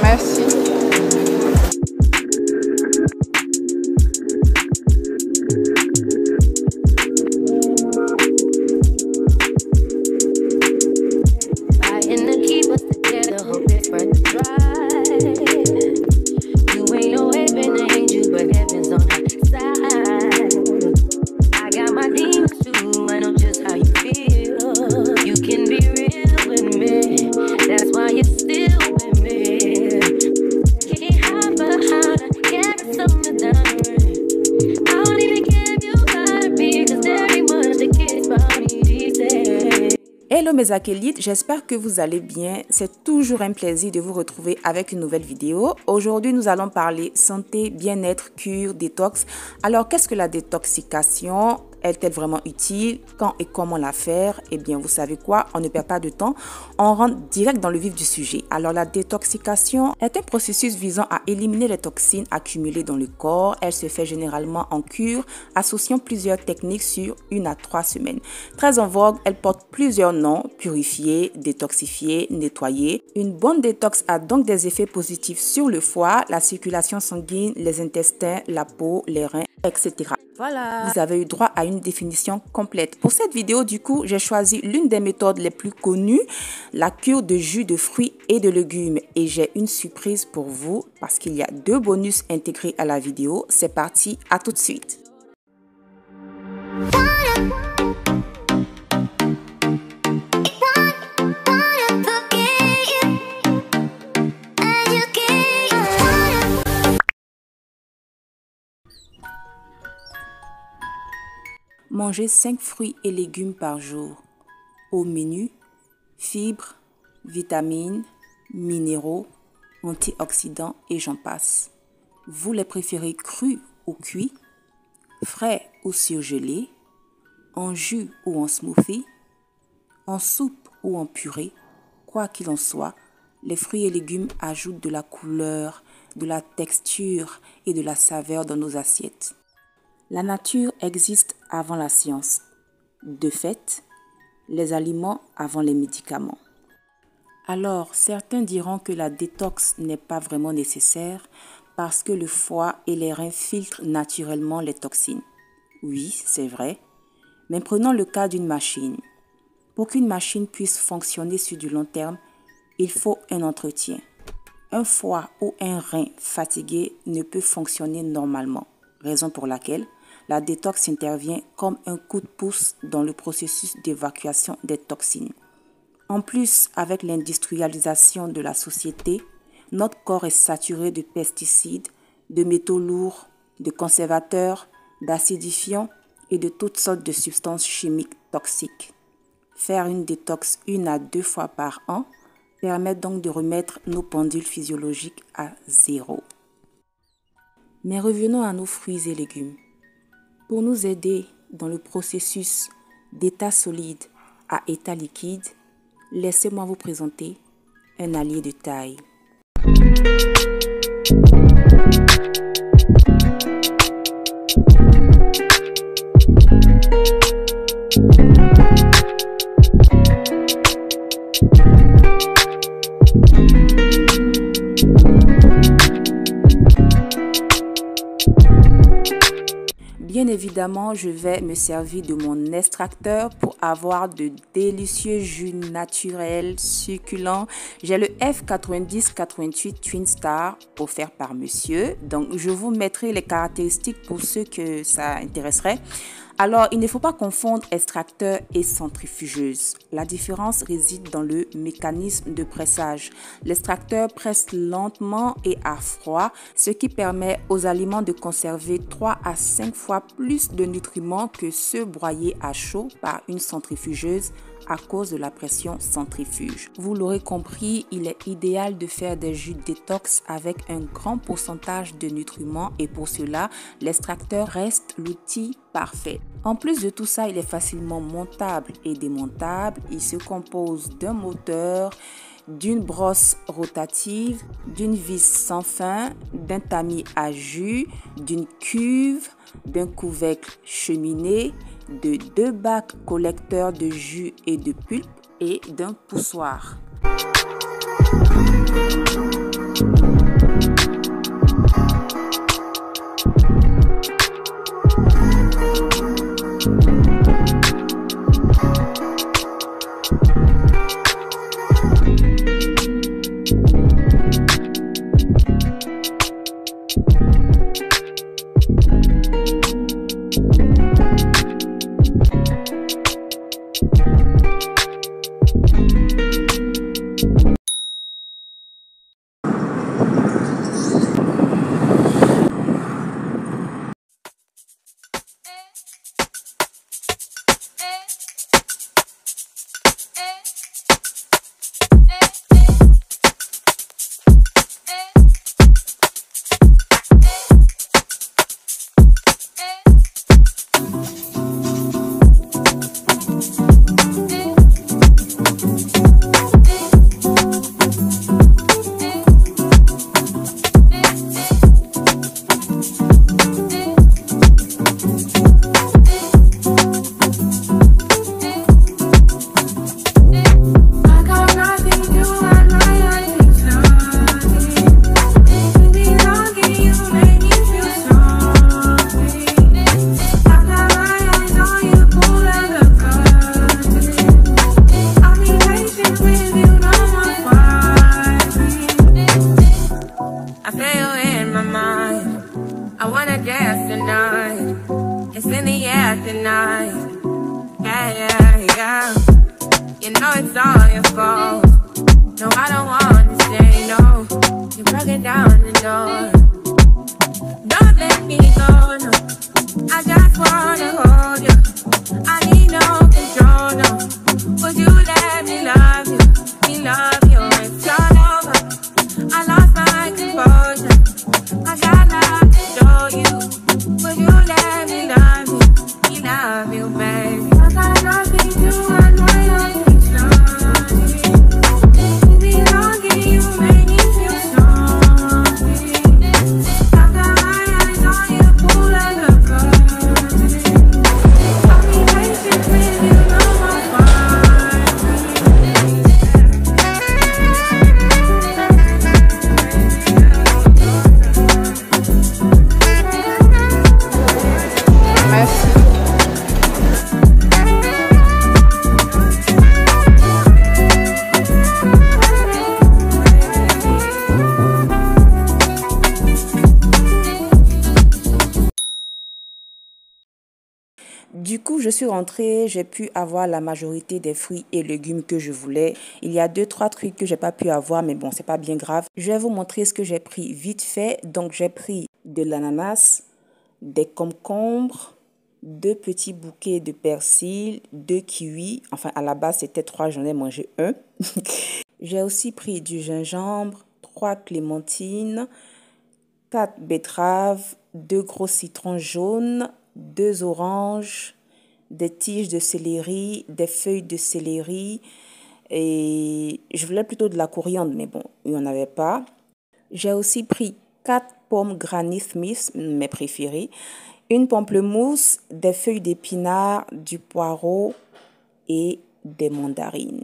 Merci. Hello mes acolytes, j'espère que vous allez bien. C'est toujours un plaisir de vous retrouver avec une nouvelle vidéo. Aujourd'hui, nous allons parler santé, bien-être, cure, détox. Alors, qu'est-ce que la détoxication ? Est-elle vraiment utile? Quand et comment la faire? Eh bien, vous savez quoi? On ne perd pas de temps. On rentre direct dans le vif du sujet. Alors, la détoxication est un processus visant à éliminer les toxines accumulées dans le corps. Elle se fait généralement en cure, associant plusieurs techniques sur 1 à 3 semaines. Très en vogue, elle porte plusieurs noms: purifier, détoxifier, nettoyer. Une bonne détox a donc des effets positifs sur le foie, la circulation sanguine, les intestins, la peau, les reins, etc. Voilà, vous avez eu droit à une définition complète. Pour cette vidéo, du coup, j'ai choisi l'une des méthodes les plus connues, la cure de jus de fruits et de légumes. Et j'ai une surprise pour vous parce qu'il y a 2 bonus intégrés à la vidéo. C'est parti, à tout de suite. Mangez 5 fruits et légumes par jour. Au menu, fibres, vitamines, minéraux, antioxydants et j'en passe. Vous les préférez crus ou cuits, frais ou surgelés, en jus ou en smoothie, en soupe ou en purée. Quoi qu'il en soit, les fruits et légumes ajoutent de la couleur, de la texture et de la saveur dans nos assiettes. La nature existe avant la science. De fait, les aliments avant les médicaments. Alors, certains diront que la détox n'est pas vraiment nécessaire parce que le foie et les reins filtrent naturellement les toxines. Oui, c'est vrai. Mais prenons le cas d'une machine. Pour qu'une machine puisse fonctionner sur du long terme, il faut un entretien. Un foie ou un rein fatigué ne peut fonctionner normalement, raison pour laquelle la détox intervient comme un coup de pouce dans le processus d'évacuation des toxines. En plus, avec l'industrialisation de la société, notre corps est saturé de pesticides, de métaux lourds, de conservateurs, d'acidifiants et de toutes sortes de substances chimiques toxiques. Faire une détox 1 à 2 fois par an permet donc de remettre nos pendules physiologiques à zéro. Mais revenons à nos fruits et légumes. Pour nous aider dans le processus d'état solide à état liquide, laissez-moi vous présenter un allié de taille. Bien évidemment, je vais me servir de mon extracteur pour avoir de délicieux jus naturels, succulents. J'ai le F9088 Twin Star offert par monsieur. Donc, je vous mettrai les caractéristiques pour ceux que ça intéresserait. Alors, il ne faut pas confondre extracteur et centrifugeuse. La différence réside dans le mécanisme de pressage. L'extracteur presse lentement et à froid, ce qui permet aux aliments de conserver 3 à 5 fois plus de nutriments que ceux broyés à chaud par une centrifugeuse à cause de la pression centrifuge. Vous l'aurez compris, il est idéal de faire des jus détox avec un grand pourcentage de nutriments et pour cela, l'extracteur reste l'outil parfait. En plus de tout ça, il est facilement montable et démontable. Il se compose d'un moteur, d'une brosse rotative, d'une vis sans fin, d'un tamis à jus, d'une cuve, d'un couvercle cheminée, de 2 bacs collecteurs de jus et de pulpe et d'un poussoir. You know it's all your fault. No, I don't want to stay, no. You're breaking down the door. Don't let me go, no. I just wanna hold you. I need no control, no. Would you let me love you? Me love you, it's all over. I lost my composure. I got love to show you. Would you let me love you? Me love you, baby. I got nothing to unwind. Du coup, je suis rentrée, j'ai pu avoir la majorité des fruits et légumes que je voulais. Il y a 2-3 trucs que j'ai pas pu avoir, mais bon, c'est pas bien grave. Je vais vous montrer ce que j'ai pris vite fait. Donc, j'ai pris de l'ananas, des concombres, 2 petits bouquets de persil, 2 kiwis. Enfin, à la base, c'était 3, j'en ai mangé 1. J'ai aussi pris du gingembre, 3 clémentines, 4 betteraves, 2 gros citrons jaunes, 2 oranges, des tiges de céleri, des feuilles de céleri et je voulais plutôt de la coriandre, mais bon, il n'y en avait pas. J'ai aussi pris 4 pommes Granny Smith, mes préférées, une pamplemousse, des feuilles d'épinards, du poireau et des mandarines.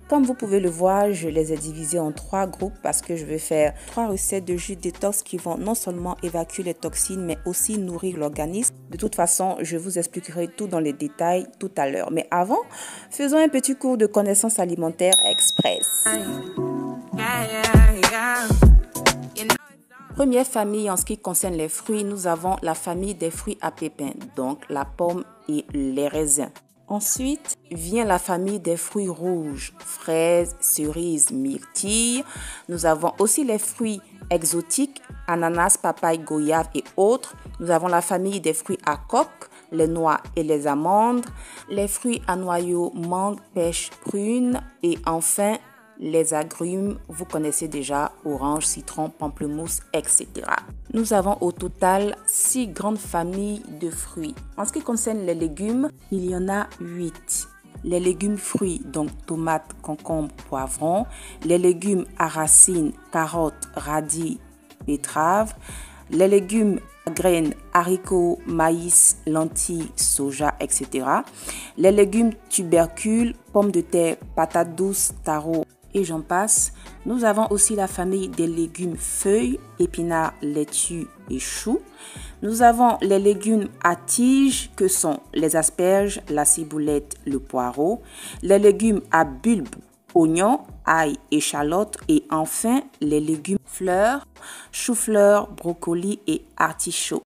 Comme vous pouvez le voir, je les ai divisés en 3 groupes parce que je vais faire 3 recettes de jus détox qui vont non seulement évacuer les toxines mais aussi nourrir l'organisme. De toute façon, je vous expliquerai tout dans les détails tout à l'heure. Mais avant, faisons un petit cours de connaissances alimentaires express. Première famille en ce qui concerne les fruits, nous avons la famille des fruits à pépins, donc la pomme et les raisins. Ensuite vient la famille des fruits rouges, fraises, cerises, myrtilles. Nous avons aussi les fruits exotiques, ananas, papaye, goyave et autres. Nous avons la famille des fruits à coque, les noix et les amandes, les fruits à noyaux, mangue, pêche, prune et enfin Les agrumes, vous connaissez déjà, orange, citron, pamplemousse, etc. Nous avons au total 6 grandes familles de fruits. En ce qui concerne les légumes, il y en a 8. Les légumes fruits, donc tomates, concombres, poivrons. Les légumes à racines, carottes, radis, betteraves. Les légumes à graines, haricots, maïs, lentilles, soja, etc. Les légumes tubercules, pommes de terre, patates douces, tarots et j'en passe. Nous avons aussi la famille des légumes feuilles, épinards, laitues et choux. Nous avons les légumes à tiges que sont les asperges, la ciboulette, le poireau. Les légumes à bulbes, oignons, ail, échalotes et enfin les légumes fleurs, chou-fleur, brocoli et artichaut.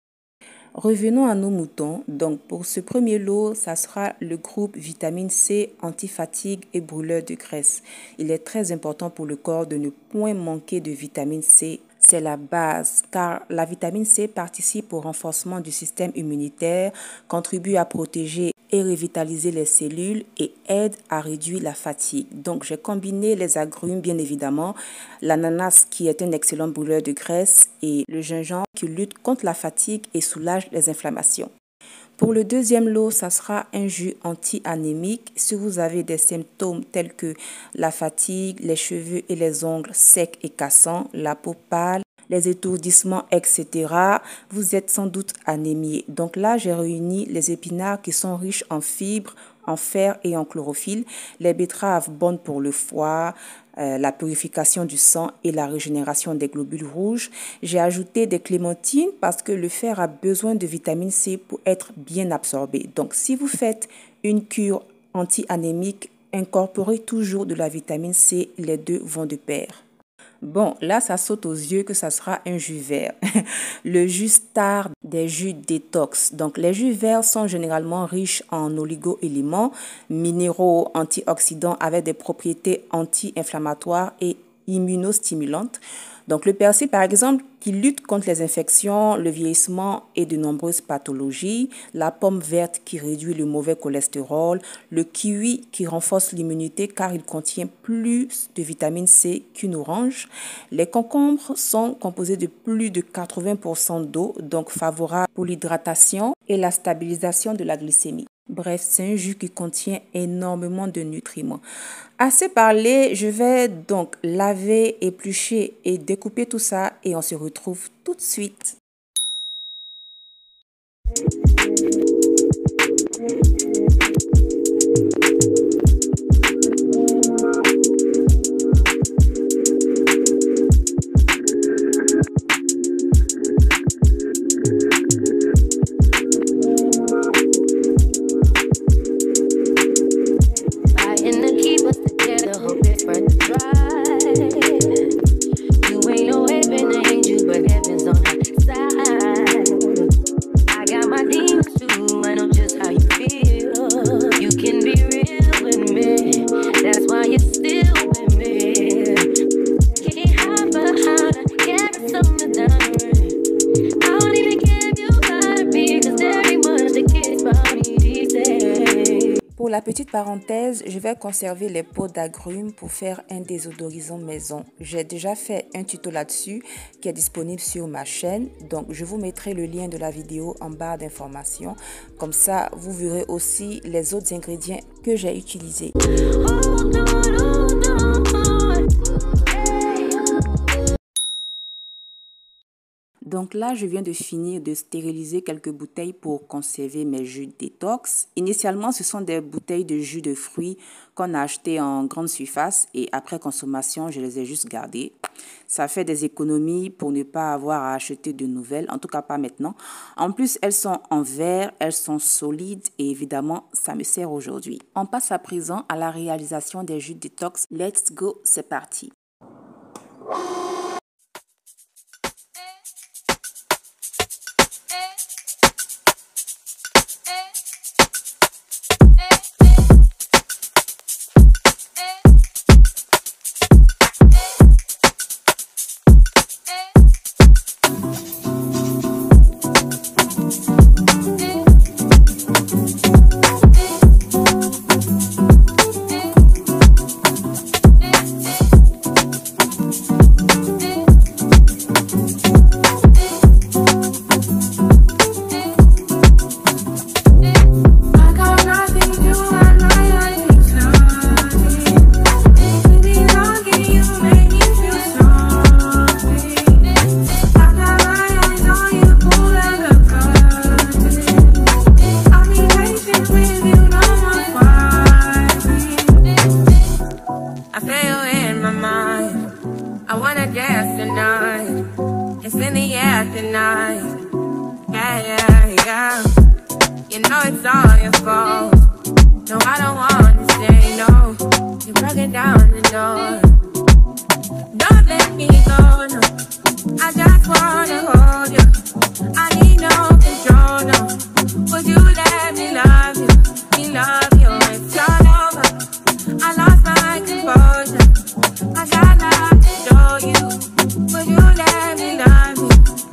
Revenons à nos moutons. Donc pour ce premier lot, ça sera le groupe vitamine C, anti-fatigue et brûleur de graisse. Il est très important pour le corps de ne point manquer de vitamine C. C'est la base car la vitamine C participe au renforcement du système immunitaire, contribue à protéger et revitaliser les cellules et aide à réduire la fatigue. Donc j'ai combiné les agrumes bien évidemment, l'ananas qui est un excellent brûleur de graisse et le gingembre qui lutte contre la fatigue et soulage les inflammations. Pour le deuxième lot, ça sera un jus anti-anémique. Si vous avez des symptômes tels que la fatigue, les cheveux et les ongles secs et cassants, la peau pâle, les étourdissements, etc., vous êtes sans doute anémié. Donc là, j'ai réuni les épinards qui sont riches en fibres, en fer et en chlorophylle, les betteraves bonnes pour le foie, la purification du sang et la régénération des globules rouges. J'ai ajouté des clémentines parce que le fer a besoin de vitamine C pour être bien absorbé. Donc si vous faites une cure anti-anémique, incorporez toujours de la vitamine C, les deux vont de pair. Bon, là, ça saute aux yeux que ça sera un jus vert. Le jus star des jus détox. Donc, les jus verts sont généralement riches en oligo-éléments, minéraux, antioxydants avec des propriétés anti-inflammatoires et immunostimulantes. Donc, le persil, par exemple, qui lutte contre les infections, le vieillissement et de nombreuses pathologies. La pomme verte qui réduit le mauvais cholestérol. Le kiwi qui renforce l'immunité car il contient plus de vitamine C qu'une orange. Les concombres sont composés de plus de 80% d'eau, donc favorables pour l'hydratation et la stabilisation de la glycémie. Bref, c'est un jus qui contient énormément de nutriments. Assez parlé, je vais donc laver, éplucher et découper tout ça et on se retrouve tout de suite. Pour la petite parenthèse, je vais conserver les pots d'agrumes pour faire un désodorisant maison. J'ai déjà fait un tuto là-dessus qui est disponible sur ma chaîne. Donc, je vous mettrai le lien de la vidéo en barre d'informations. Comme ça, vous verrez aussi les autres ingrédients que j'ai utilisés. Donc là, je viens de finir de stériliser quelques bouteilles pour conserver mes jus détox. Initialement, ce sont des bouteilles de jus de fruits qu'on a achetées en grande surface et après consommation, je les ai juste gardées. Ça fait des économies pour ne pas avoir à acheter de nouvelles, en tout cas pas maintenant. En plus, elles sont en verre, elles sont solides et évidemment, ça me sert aujourd'hui. On passe à présent à la réalisation des jus détox. Let's go, c'est parti. was all your fault. No, I don't wanna say no. You're breaking down the door. Don't let me go, no. I just wanna hold you. I need no control, no. Would you let me love you? Me love you, it's all over. I lost my composure. I got love to show you. Would you let me love you?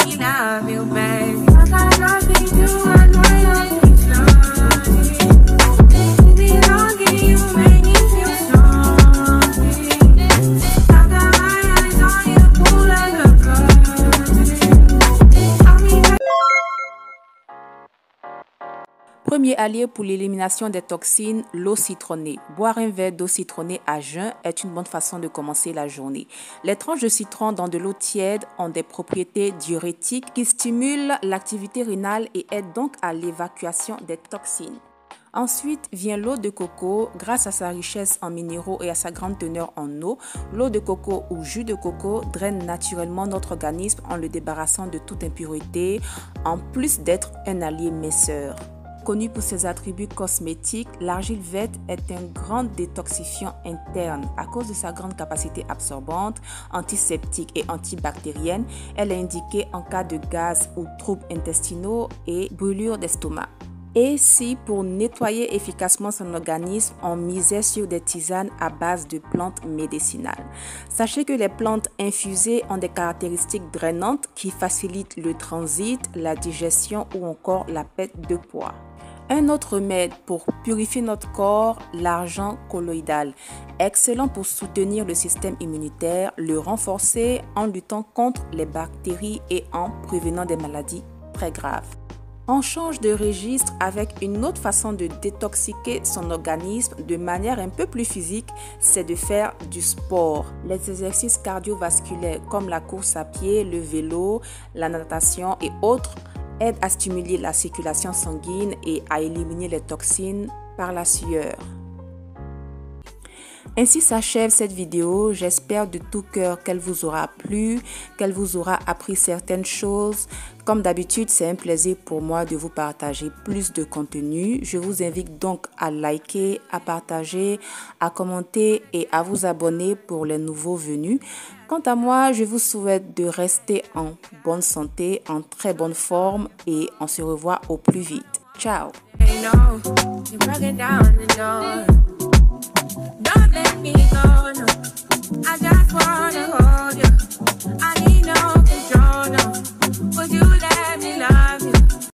Me love you, baby. I got nothing to unwind. Belonging, you make me feel something. I got my eyes on you, cool like a Premier allié pour l'élimination des toxines, l'eau citronnée. Boire un verre d'eau citronnée à jeun est une bonne façon de commencer la journée. Les tranches de citron dans de l'eau tiède ont des propriétés diurétiques qui stimulent l'activité rénale et aident donc à l'évacuation des toxines. Ensuite vient l'eau de coco. Grâce à sa richesse en minéraux et à sa grande teneur en eau, l'eau de coco ou jus de coco draine naturellement notre organisme en le débarrassant de toute impureté, en plus d'être un allié minceur. Connu pour ses attributs cosmétiques, l'argile verte est un grand détoxifiant interne. À cause de sa grande capacité absorbante, antiseptique et antibactérienne, elle est indiquée en cas de gaz ou troubles intestinaux et brûlures d'estomac. Et si pour nettoyer efficacement son organisme, on misait sur des tisanes à base de plantes médicinales. Sachez que les plantes infusées ont des caractéristiques drainantes qui facilitent le transit, la digestion ou encore la perte de poids. Un autre remède pour purifier notre corps, l'argent colloïdal. Excellent pour soutenir le système immunitaire, le renforcer en luttant contre les bactéries et en prévenant des maladies très graves. On change de registre avec une autre façon de détoxiquer son organisme de manière un peu plus physique, c'est de faire du sport. Les exercices cardiovasculaires comme la course à pied, le vélo, la natation et autres aident à stimuler la circulation sanguine et à éliminer les toxines par la sueur. Ainsi s'achève cette vidéo. J'espère de tout cœur qu'elle vous aura plu, qu'elle vous aura appris certaines choses. Comme d'habitude, c'est un plaisir pour moi de vous partager plus de contenu. Je vous invite donc à liker, à partager, à commenter et à vous abonner pour les nouveaux venus. Quant à moi, je vous souhaite de rester en bonne santé, en très bonne forme et on se revoit au plus vite. Ciao! Don't let me go, no. I just wanna hold you. I need no control, no. Would you let